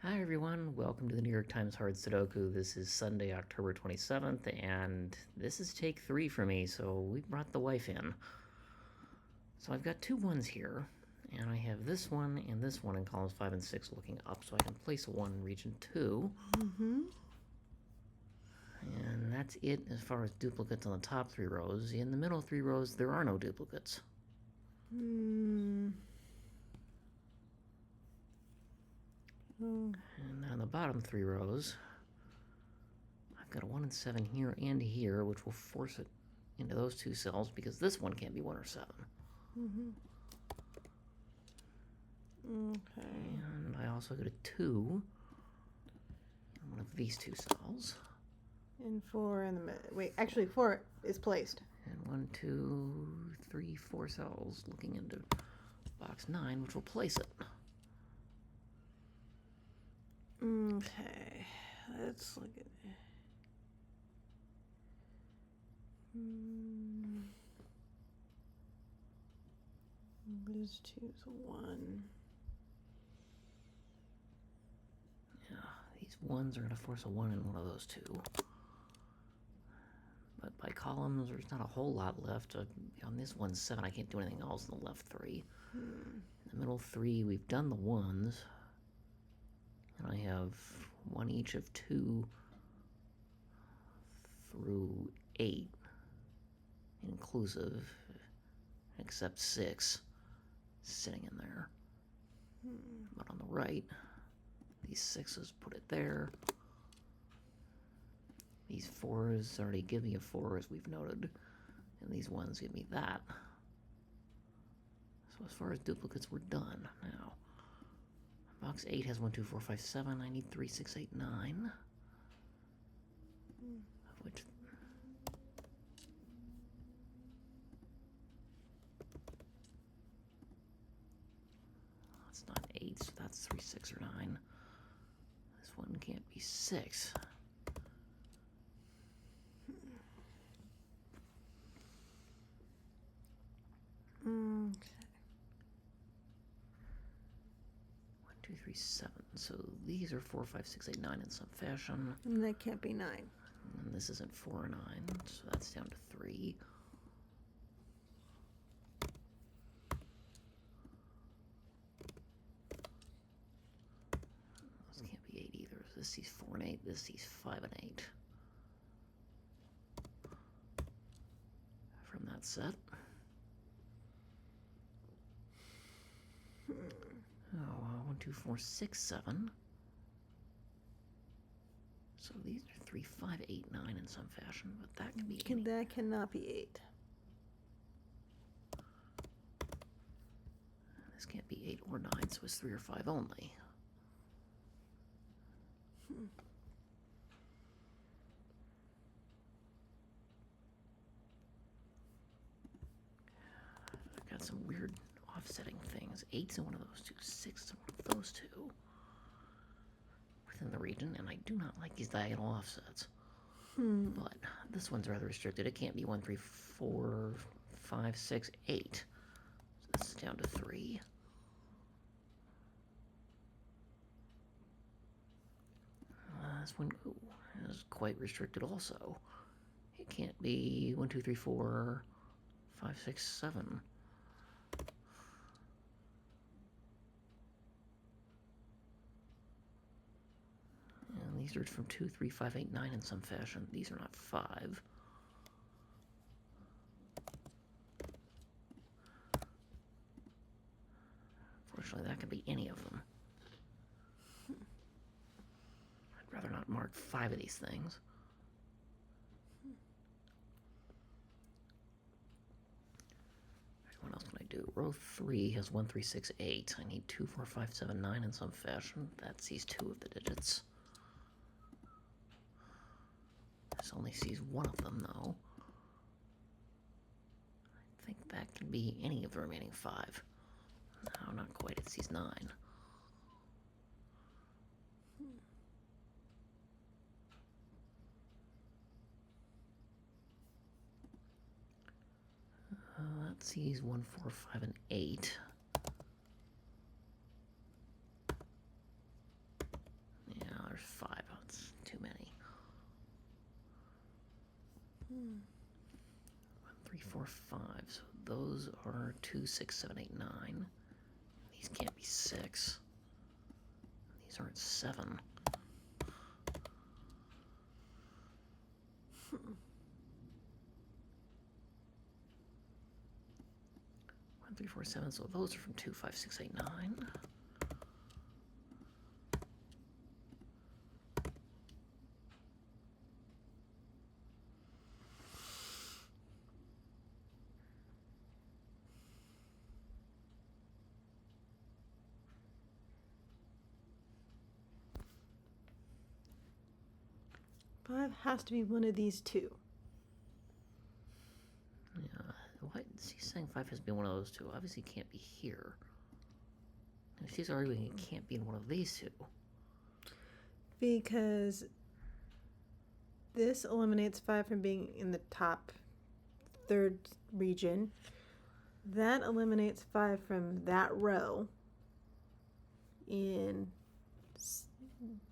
Hi everyone, welcome to the New York Times Hard Sudoku. This is Sunday, October 27th, and this is take 3 for me, so we brought the wife in. So I've got two ones here, and I have this one and this one in columns 5 and 6 looking up, so I can place a 1 in region 2. And that's it as far as duplicates on the top 3 rows. In the middle 3 rows, there are no duplicates. And then on the bottom 3 rows, I've got a 1 and 7 here and here, which will force it into those 2 cells because this one can't be 1 or 7. Okay. And I also get a 2 in one of these 2 cells. And 4 in the middle. Wait, actually 4 is placed. And 1, 2, 3, 4 cells looking into box 9, which will place it. Okay. Let's look at it. This 2 is a 1. Yeah, these 1s are going to force a 1 in one of those 2. But by columns, there's not a whole lot left. On this 1, 7, I can't do anything else in the left 3. In the middle 3, we've done the 1s. And I have 1 each of 2 through 8, inclusive, except 6 sitting in there. But on the right, these 6s put it there. These 4s already give me a 4, as we've noted, and these 1s give me that. So as far as duplicates, we're done now. Box 8 has 1, 2, 4, 5, 7. I need 3, 6, 8, 9. Of which that's not 8, so that's 3, 6, or 9. This one can't be 6. Okay. 1, 2, 3, 7. So these are 4, 5, 6, 8, 9 in some fashion. And that can't be 9. And this isn't 4 or 9, so that's down to 3. This can't be 8 either. This sees 4 and 8, this sees 5 and 8. From that set. Oh, 1, 2, 4, 6, 7. So these are 3, 5, 8, 9 in some fashion, but that can be any. That cannot be 8. This can't be 8 or 9, so it's 3 or 5 only. I've got some weird offsetting things. 8's in one of those 2, 6's in one of those 2. Within the region, and I do not like these diagonal offsets. But this one's rather restricted. It can't be 1, 3, 4, 5, 6, 8. So this is down to 3. This one is quite restricted also. It can't be 1, 2, 3, 4, 5, 6, 7. And these are from 2, 3, 5, 8, 9 in some fashion. These are not 5. Fortunately, that could be any of them. I'd rather not mark 5 of these things. What else can I do? Row 3 has 1, 3, 6, 8. I need 2, 4, 5, 7, 9 in some fashion. That sees 2 of the digits. This only sees 1 of them, though. I think that can be any of the remaining 5. No, not quite. It sees 9. That sees 1, 4, 5, and 8. 5. That's too many. 1, 3, 4, 5. So those are 2, 6, 7, 8, 9. These can't be 6. These aren't 7. 1, 3, 4, 7. So those are from 2, 5, 6, 8, 9. 5 has to be one of these two. Yeah. Why is he saying 5 has to be one of those two? Obviously, it can't be here. And she's arguing it can't be in one of these two. Because this eliminates 5 from being in the top third region. That eliminates 5 from that row in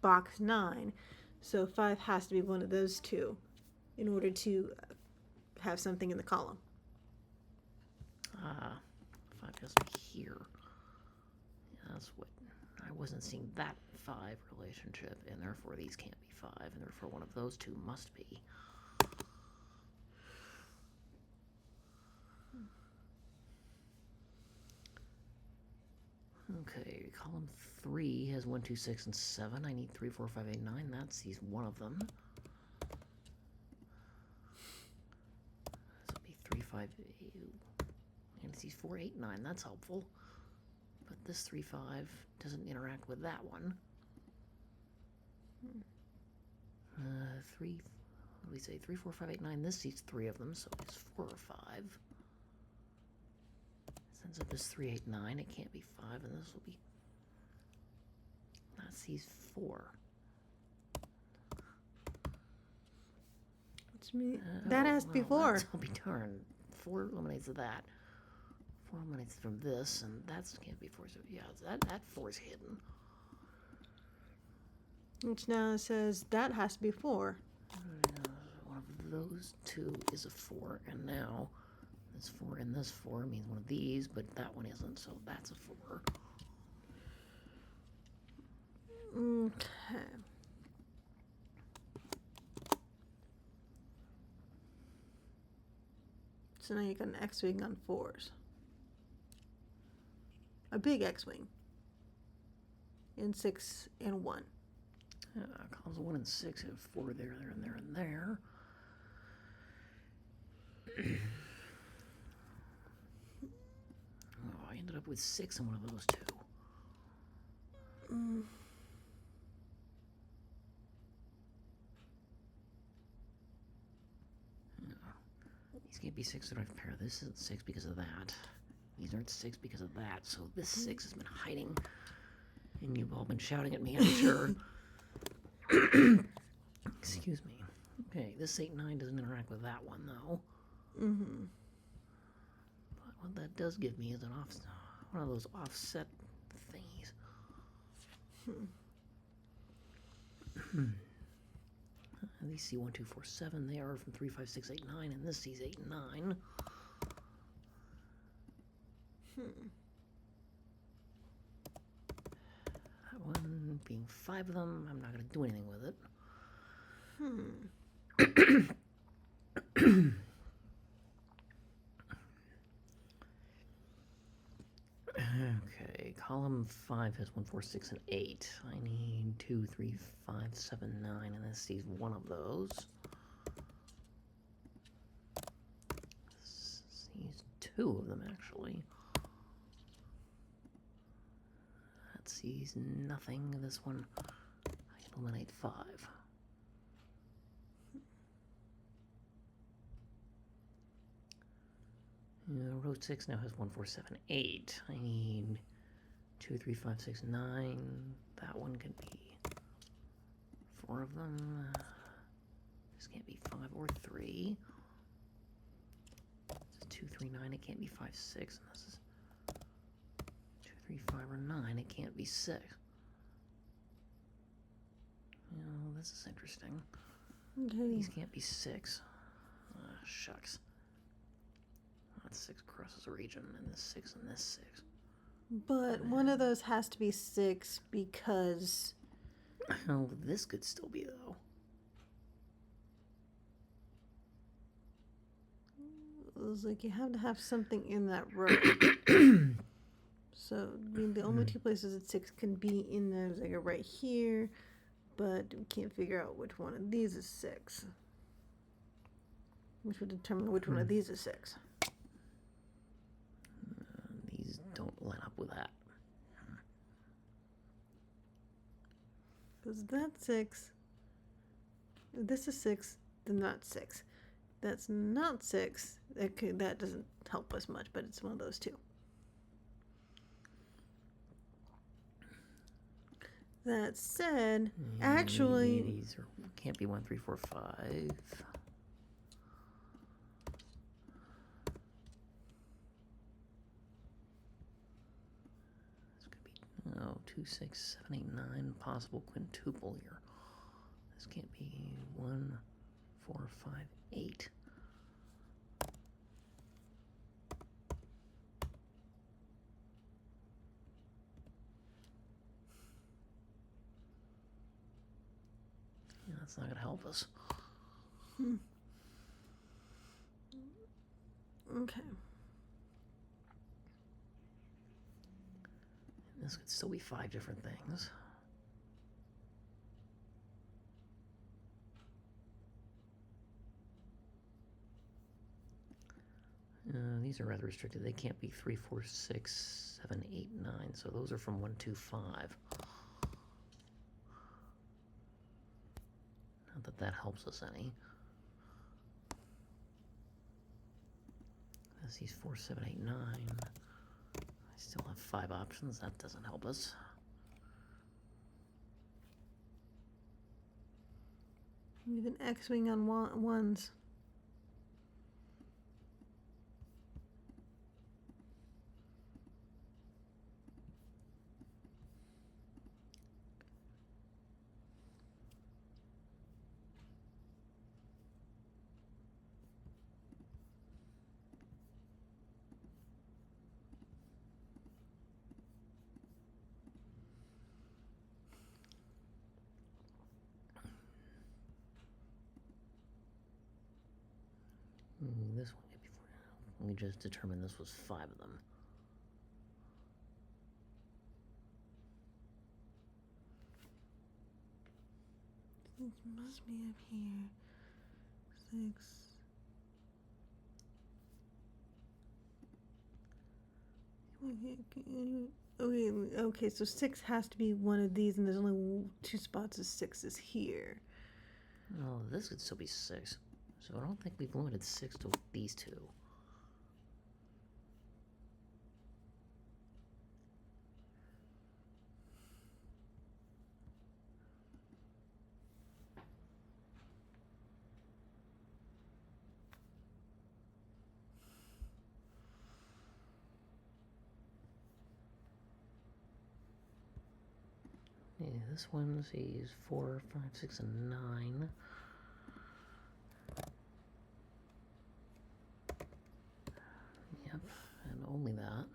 box 9. So 5 has to be one of those two in order to have something in the column. 5 has to be here. Yeah, that's what I wasn't seeing, that 5 relationship, and therefore these can't be 5, and therefore one of those two must be. Okay, column 3 has 1, 2, 6, and 7. I need 3, 4, 5, 8, 9. That's he's one of them. This will be 3, 5, 8. And it's 4, 8, 9. That's helpful. But this 3, 5 doesn't interact with that one. 3, what do we say? 3, 4, 5, 8, 9. This sees 3 of them, so it's 4 or 5. Ends up as 3, 8, 9. It can't be 5, and this will be. That sees 4. Which means that has to be 4. I'll be darned. 4 eliminates that. 4 eliminates from this, and that can't be 4. So yeah, that 4 is hidden. Which now says that has to be 4. One of those two is a 4, and now. This 4 and this 4 means one of these, but that one isn't, so that's a 4. Okay. So now you got an X-wing on 4s. A big X-wing. In 6 and 1. Columns 1 and 6 have 4 there, and there, and there. Oh, I ended up with 6 in one of those two. These can't be 6 that I've paired. This isn't 6 because of that. These aren't 6 because of that. So this 6 has been hiding. And you've all been shouting at me, I'm sure. Excuse me. Okay, this 8, 9 doesn't interact with that one, though. But what that does give me is one of those offset thingies. These see 1, 2, 4, 7. They are from 3, 5, 6, 8, 9, and this sees 8 and 9. That one being 5 of them, I'm not going to do anything with it. Okay, column 5 has 1, 4, 6, and 8. I need 2, 3, 5, 7, 9, and this sees one of those. This sees 2 of them, actually. That sees nothing. This one, I can eliminate 5. Row 6 now has 1, 4, 7, 8. I need 2, 3, 5, 6, 9. That one can be 4 of them. This can't be 5 or 3. This is 2, 3, 9. It can't be 5, 6. And this is 2, 3, 5, or 9. It can't be 6. Yeah, this is interesting. Okay. These can't be 6. Shucks. That's 6 crosses a region, and this 6 and this 6. But one of those has to be 6 because... Oh, this could still be, though. It was like you have to have something in that row. So, I mean, the only two places that 6 can be in there is like right here, but we can't figure out which one of these is 6. Which would determine which one of these is 6. These don't line up with that. Because that's 6. If this is 6, then that's 6. That's not 6. That doesn't help us much, but it's one of those two. That said, actually... These can't be 1, 3, 4, 5. This could be 2, 6, 7, 8, 9. Possible quintuple here. This can't be 1, 4, 5, 8. Yeah, that's not going to help us. Okay. This could still be 5 different things. These are rather restricted. They can't be 3, 4, 6, 7, 8, 9. So those are from 1, 2, 5. Not that that helps us any. I see 4, 7, 8, 9. I still have 5 options. That doesn't help us. Even X-wing on ones. This one, before we just determined this was 5 of them. It must be up here. 6. Okay, so 6 has to be one of these, and there's only 2 spots of 6s here. Oh, this could still be 6. So I don't think we've limited 6 to these 2. Yeah, this one sees 4, 5, 6, and 9. Yep, and only that.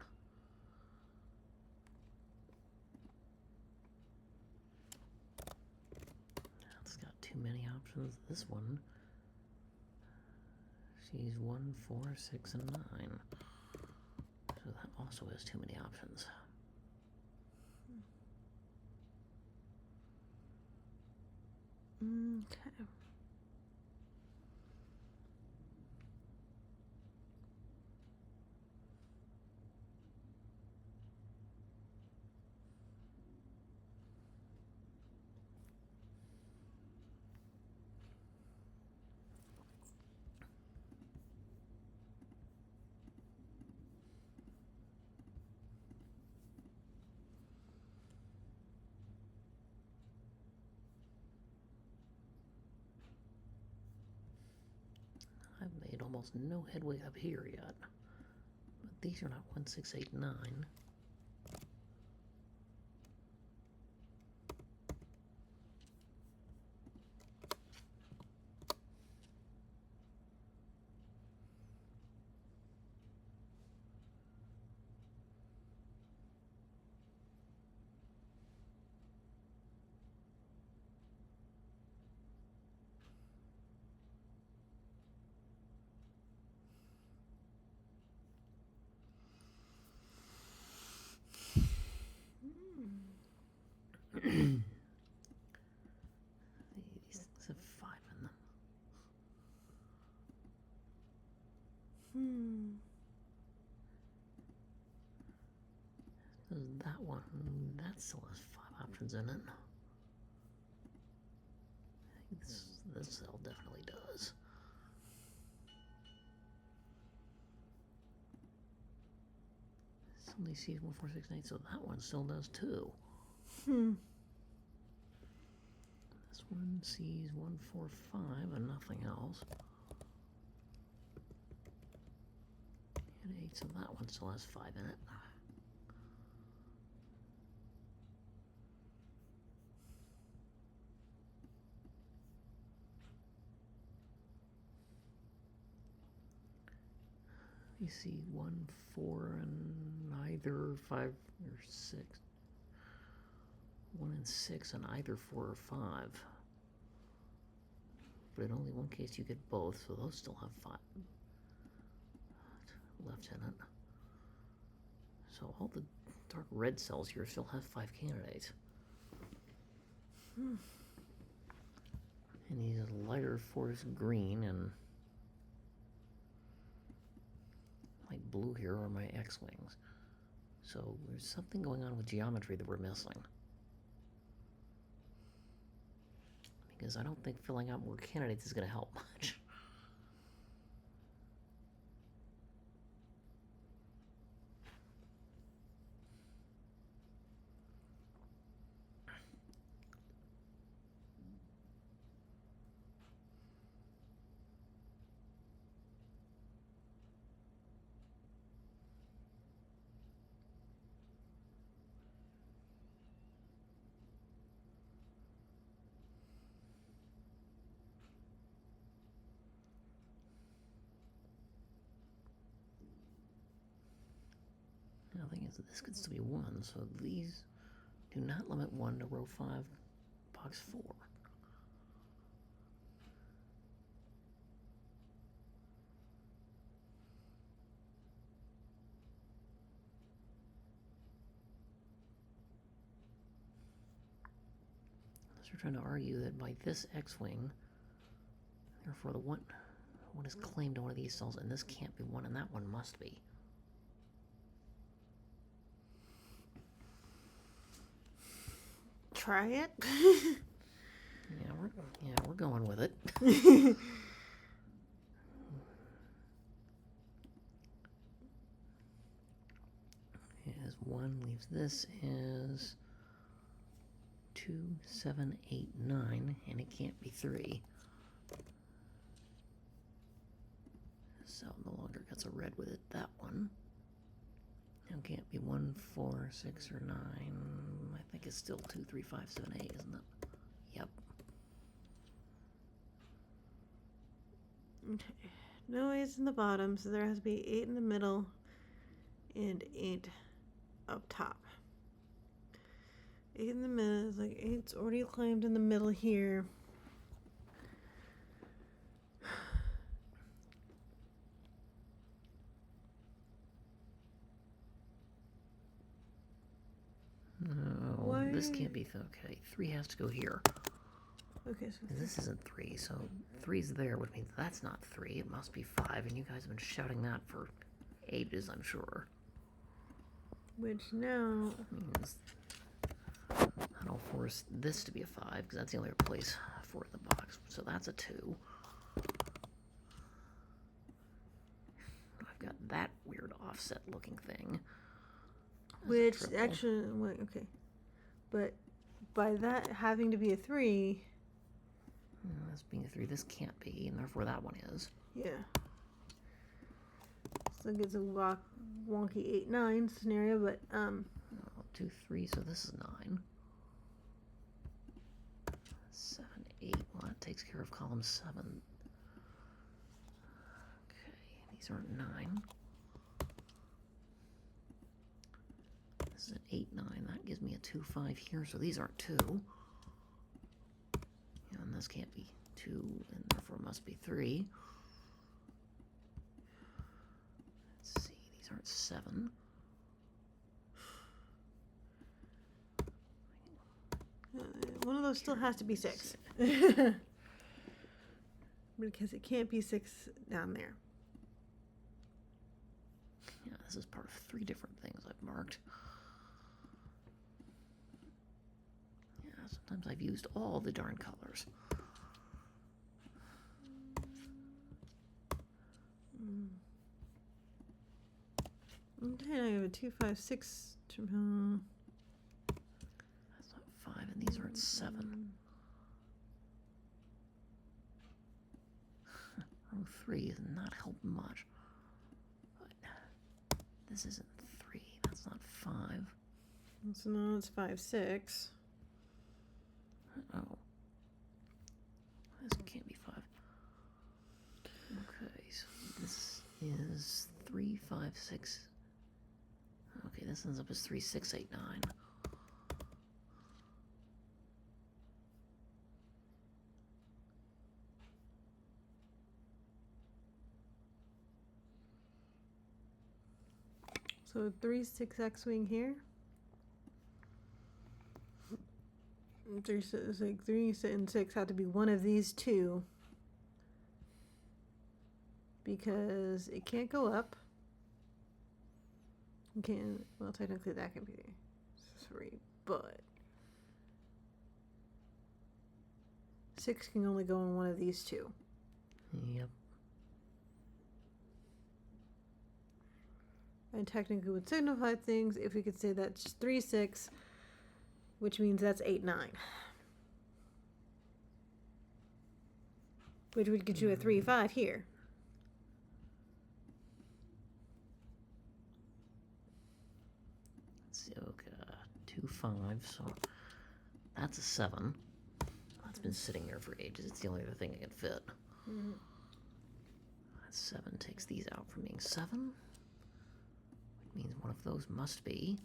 It's got too many options. This one sees 1, 4, 6, and 9. So that also has too many options. Okay. I've made almost no headway up here yet. But these are not 1, 6, 8, 9. These have 5 in them. Does that one? That still has 5 options in it. I think this cell definitely does. Somebody sees 1, 4, 6, 8, so that one still does too. This one sees 1, 4, 5 and nothing else. And 8, so that one still has 5 in it. You see 1, 4, and either 5 or 6. 1 and 6 and either 4 or 5. But in only one case you get both, so those still have 5 left in it. So all the dark red cells here still have 5 candidates. And these lighter forest green and light blue here are my X-wings. So there's something going on with geometry that we're missing. Because I don't think filling out more candidates is going to help much. Now the thing is that this could still be 1, so these do not limit 1 to row 5, box 4. Unless we're trying to argue that by this X-wing, therefore the one is claimed to one of these cells, and this can't be 1, and that one must be. Try it. We're going with it. As 1 leaves this is 2, 7, 8, 9, and it can't be 3. So no longer gets a red with it. That one. It can't be 1, 4, 6, or 9. I think it's still 2, 3, 5, 7, 8, isn't it? Yep. Okay. No 8s in the bottom, so there has to be 8 in the middle and 8 up top. 8 in the middle is like 8's already climbed in the middle here. No, this can't be. Okay, 3 has to go here. Okay, so This isn't 3, so 3's there, which means that's not 3. It must be 5, and you guys have been shouting that for ages, I'm sure. which now Means that'll force this to be a 5, because that's the only other place for the box. So that's a 2. I've got that weird offset-looking thing. which actually wait, okay. But by that having to be a 3, This being a 3, this can't be, and therefore that one is. yeah. So it gets a wonky 8-9 scenario, but 2, 3, so this is 9. 7, 8, well that takes care of column 7. Okay, these aren't 9. This is an 8, 9, that gives me a 2, 5 here, so these aren't 2. And this can't be 2, and therefore must be 3. Let's see, these aren't 7. one of those still has to be 6. Because it can't be 6 down there. Yeah, this is part of 3 different things I've marked. Yeah, sometimes I've used all the darn colors. Okay, I have a 2, 5, 6. That's not 5, and these are at 7. Row 3 is not helping much. But this isn't 3. That's not 5. So now it's 5, 6. Oh. This can't be 5. Okay, so this is 3, 5, 6. Okay, this ends up as 3, 6, 8, 9. So 3, 6 X-wing here. 3, 6, like 3 and 6 have to be one of these 2 because it can't go up. It can, well, technically that can be 3, but 6 can only go in one of these 2. Yep. And technically would signify things if we could say that's 3, 6, which means that's 8, 9. Which would get you a 3, 5 here. Let's see, okay, 2, 5, so that's a 7. That's been sitting there for ages. It's the only other thing I can fit. Mm-hmm. That 7 takes these out from being 7. Which means one of those must be.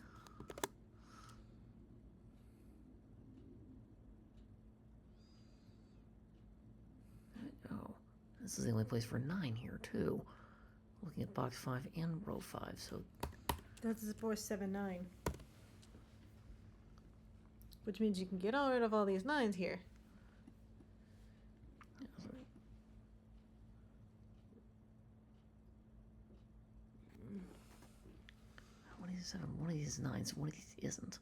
Oh, this is the only place for 9 here, too. Looking at box 5 and row 5, so. That's 4, 7, 9. Which means you can get rid of all these 9s here. 7, one of these is 9, so one of these isn't.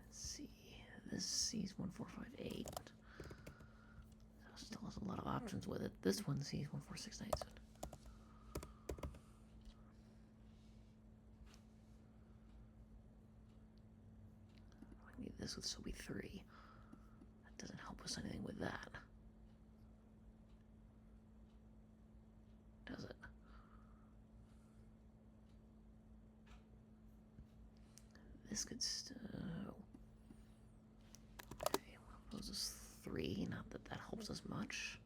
Let's see. This sees 1, 4, 5, 8. Still has a lot of options with it. This one sees 1, 4, 6, 9, 7. I need this would still be 3. That doesn't help us anything with that. Does it? This could still. Okay, one of those is 3. Not that that helps us much.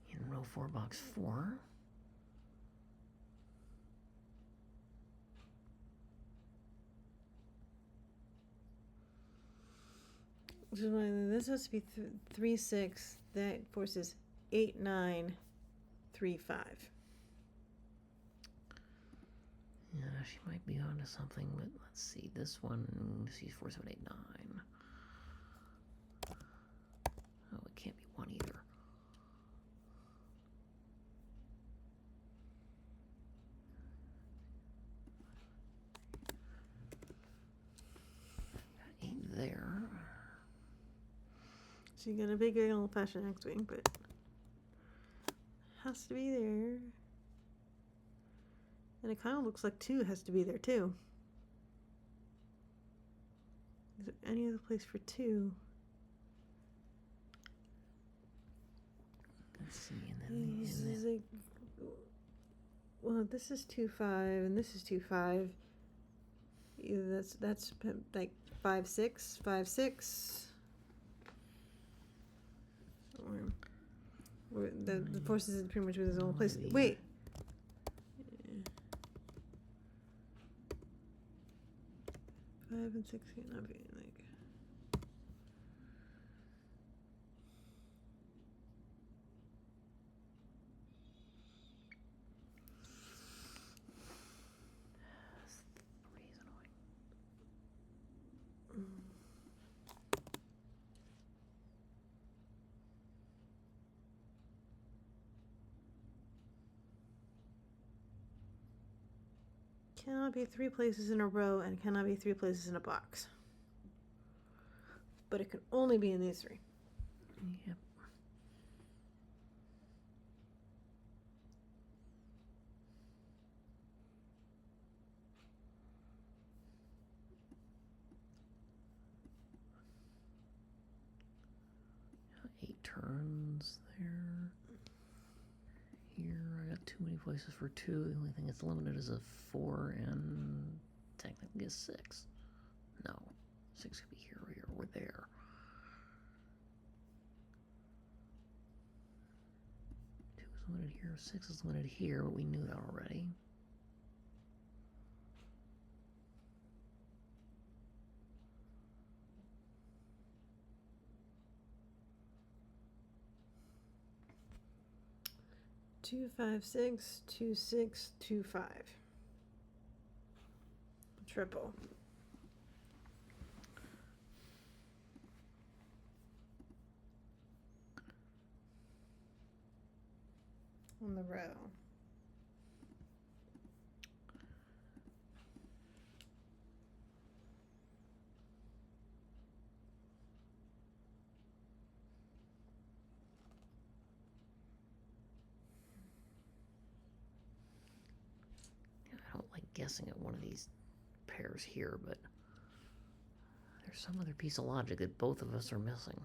In row 4, box 4. This has to be 3, 6. That forces 8, 9, 3, 5. Yeah, she might be onto something, but let's see. This one sees 4, 7, 8, 9. Oh, it can't be 1 either. Got 8 there. So you got a big old-fashioned X-wing, but it has to be there. And it kind of looks like 2 has to be there too. Is there any other place for 2? Let's see, and then Like, well, this is 2, 5, and this is 2, 5. Either that's like 5, 6, 5, 6. Or the forces is pretty much with his own place. Wait. 5 and 6 cannot be like. Cannot be 3 places in a row and cannot be 3 places in a box. But it can only be in these 3. Yep. Eight turns there. Here, I got too many places for 2. The only thing that's limited is a 4 and technically a 6. No, 6 could be here or there. 2 is limited here, 6 is limited here, but we knew that already. Two, 5, 6, 2, 6, 2, 5. Triple. On the row. I don't like guessing at one of these pairs here, but there's some other piece of logic that both of us are missing.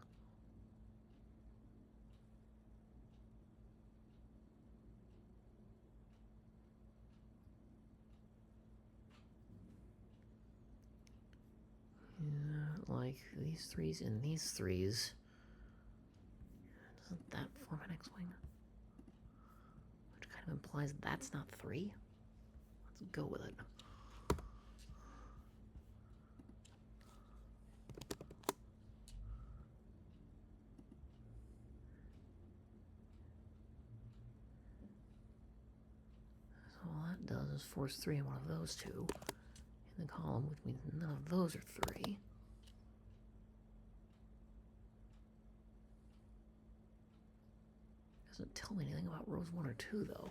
Yeah, like these 3s and these 3s. Doesn't that form an X-wing? Which kind of implies that's not 3. Let's go with it. So all that does is force 3 on one of those 2 in the column, which means none of those are 3. Doesn't tell me anything about rows 1 or 2, though.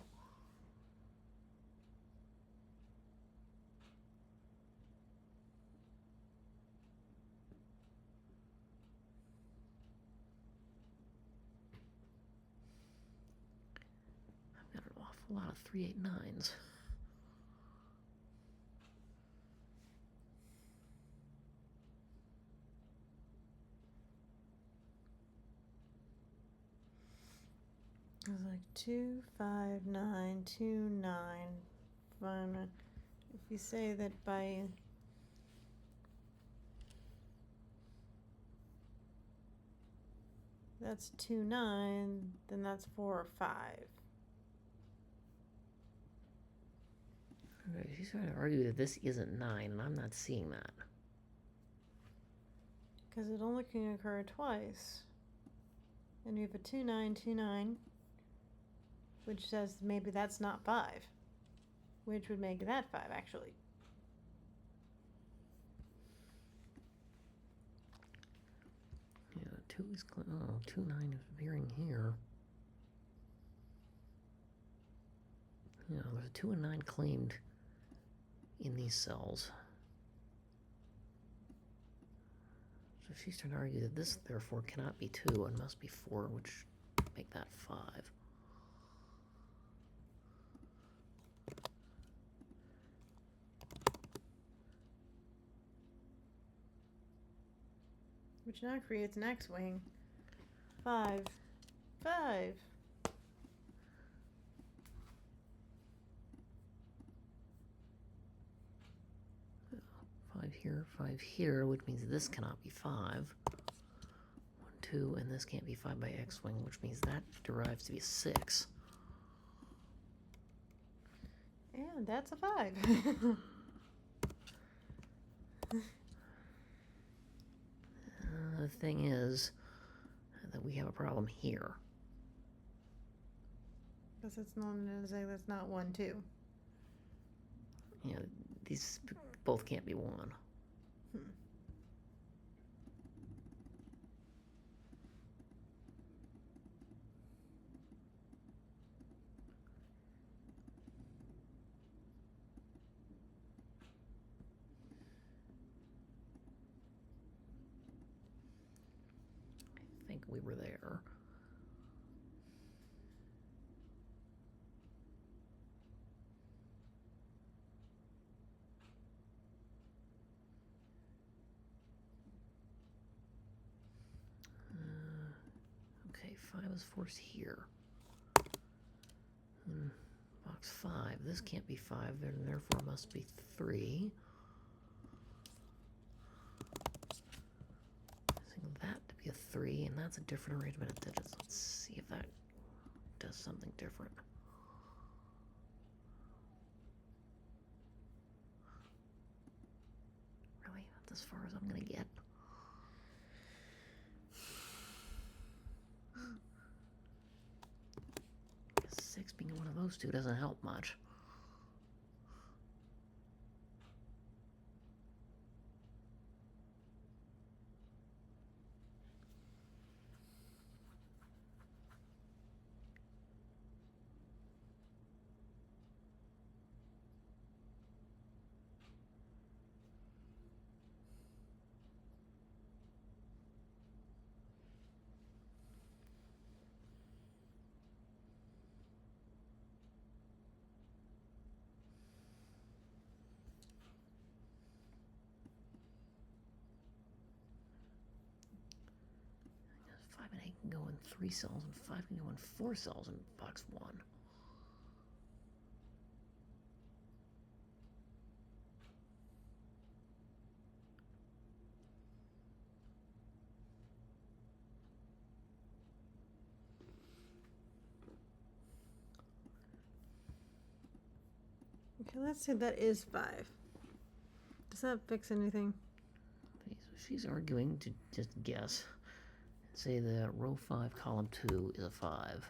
I've got an awful lot of 3, 8, 9s. It was like 2, 5, 9, 2, 9, 5, 9. If you say that by that's 2, 9, then that's 4 or 5. Okay, she's trying to argue that this isn't 9, and I'm not seeing that. Because it only can occur twice. And you have a 2, 9, 2, 9, which says maybe that's not 5, which would make that 5, actually. Yeah, 2 is... Oh, 2, 9 is appearing here. Yeah, there's a 2 and 9 claimed in these cells. So she's trying to argue that this, therefore, cannot be 2 and must be 4, which make that 5. Which now creates an X-wing. 5. 5. Here, 5 here, which means this cannot be 5. 1, 2, and this can't be 5 by X-wing, which means that derives to be 6. And that's a 5. The thing is that we have a problem here. Because it's not, that's not 1, 2. You know, these both can't be 1. we were there. Okay, 5 is forced here. Box 5. This can't be 5, and therefore must be 3. That to be a 3, and that's a different arrangement of digits. Let's see if that does something different. Really? That's as far as I'm gonna get. Guess 6 being one of those two doesn't help much. Five and 8 can go in 3 cells, and 5 can go in 4 cells in box 1. Okay, let's say that is 5. Does that fix anything? Okay, so she's arguing to just guess. Say that row 5, column 2 is a 5.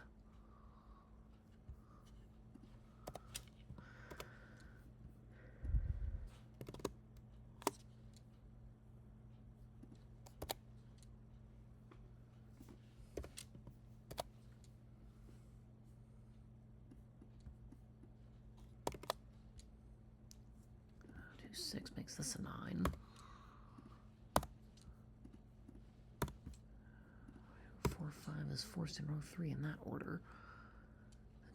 Two 6 makes this a 9. 4 5 is forced in row 3 in that order.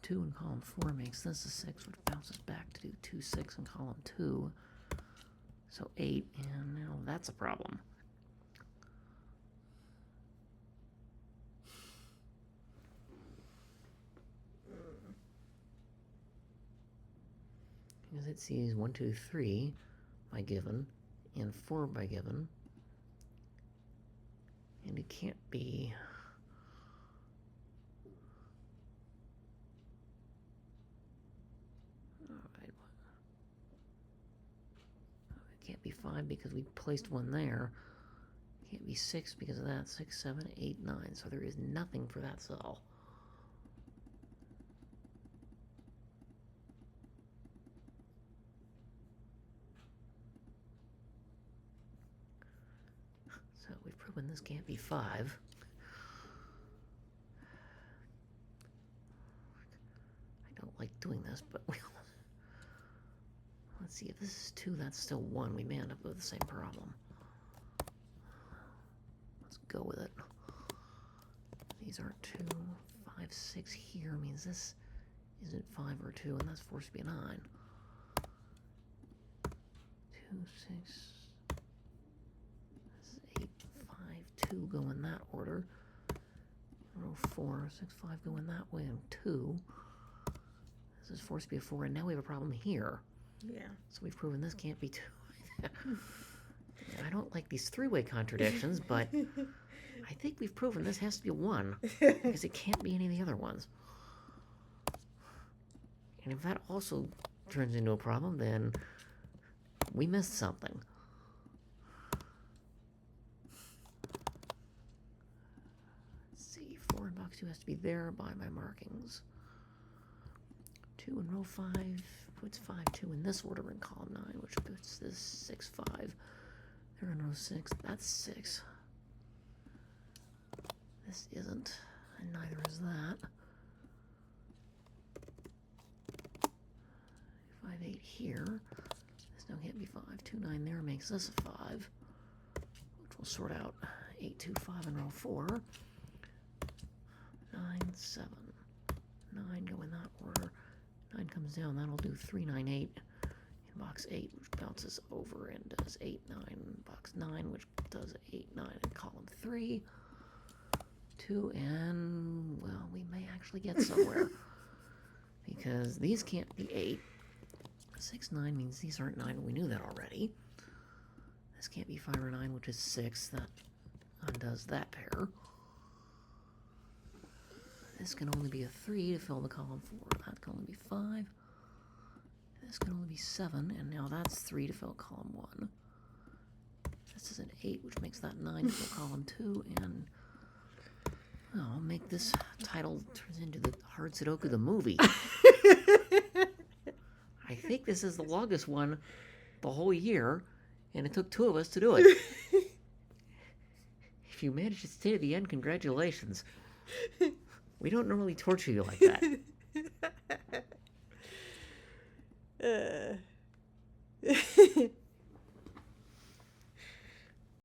The 2 in column 4 makes this a 6, which bounces back to do 2 6 in column 2. So 8, and now that's a problem. Because it sees 1 2 3 by given and 4 by given, and it can't be alright. It can't be 5 because we placed 1 there. It can't be 6 because of that. 6 7 8 9, so there is nothing for that cell. So we've proven this can't be 5. I don't like doing this, but let's see, if this is 2, that's still 1. We may end up with the same problem. Let's go with it. These are 2, 5, 6 here means this isn't 5 or 2, and that's forced to be a 9. 2 6. This is 8 5 2 go in that order. Row 4 6 5 go in that way, and 2. This is forced to be a 4, and now we have a problem here. Yeah. So we've proven this can't be 2. I don't like these three-way contradictions, but I think we've proven this has to be a 1, because it can't be any of the other ones. And if that also turns into a problem, then we missed something. Let's see, 4 in box 2 has to be there by my markings. 2 in row 5 puts 5 2 in this order in column 9, which puts this 6 5 there in row 6. That's 6. This isn't, and neither is that. 5 8 here. This now can't be 5. 2 9 there makes this a 5, which will sort out 8 2 5 in row 4. and 7. 9 go in that order. 9 comes down, that'll do 3, 9, 8 in box 8, which bounces over and does 8, 9 in box 9, which does 8, 9 in column 3. 2, and, well, we may actually get somewhere. Because these can't be 8. 6, 9 means these aren't 9, we knew that already. This can't be 5 or 9, which is 6. That undoes that pair. This can only be a 3 to fill the column 4. That can only be 5. This can only be 7, and now that's 3 to fill column 1. This is an 8, which makes that 9 to fill column 2, and well, I'll make this title turns into the Hard Sudoku the movie. I think this is the longest one the whole year, and it took 2 of us to do it. If you managed to stay to the end, congratulations. We don't normally torture you like that.